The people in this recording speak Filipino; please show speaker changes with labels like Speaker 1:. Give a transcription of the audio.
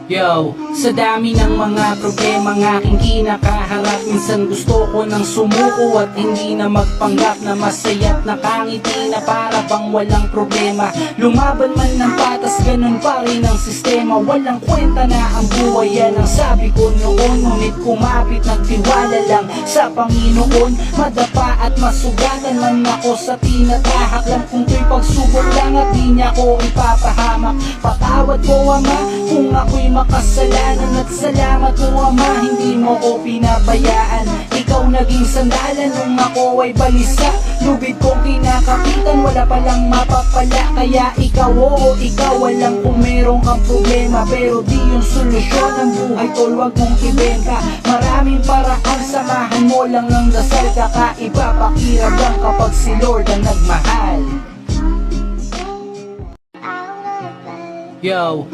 Speaker 1: Yo, sa dami ng mga problema ng aking kinakaharap, minsan gusto ko nang sumuko at hindi na magpanggap na masaya't nakangiti na para bang walang problema. Lumaban man ng patas, ganun pa rin ang sistema. Walang kwenta na ang buhay, yan ang sabi ko noon. Ngunit kumapit, nagtiwala lang sa Panginoon. Madapa at masugatan man ako sa tinatahak lang kung to'y pagsubok lang at di niya ko ipapahamak. Patawad ko Ama kung ako'y makasalanan at salamat mo Ama, hindi mo ko pinabayaan. Ikaw naging sandalan nung ako ay balisa. Lubid kong kinakapitan, wala palang mapapala. Kaya ikaw, oo ikaw, walang kung meron kang problema, pero di yung solusyon ng buhay tol, wag mong ibenta. Maraming paraan, samahan mo lang ng dasal. Kakaiba pakiramdam kapag si Lord ang nagmahal. Yo,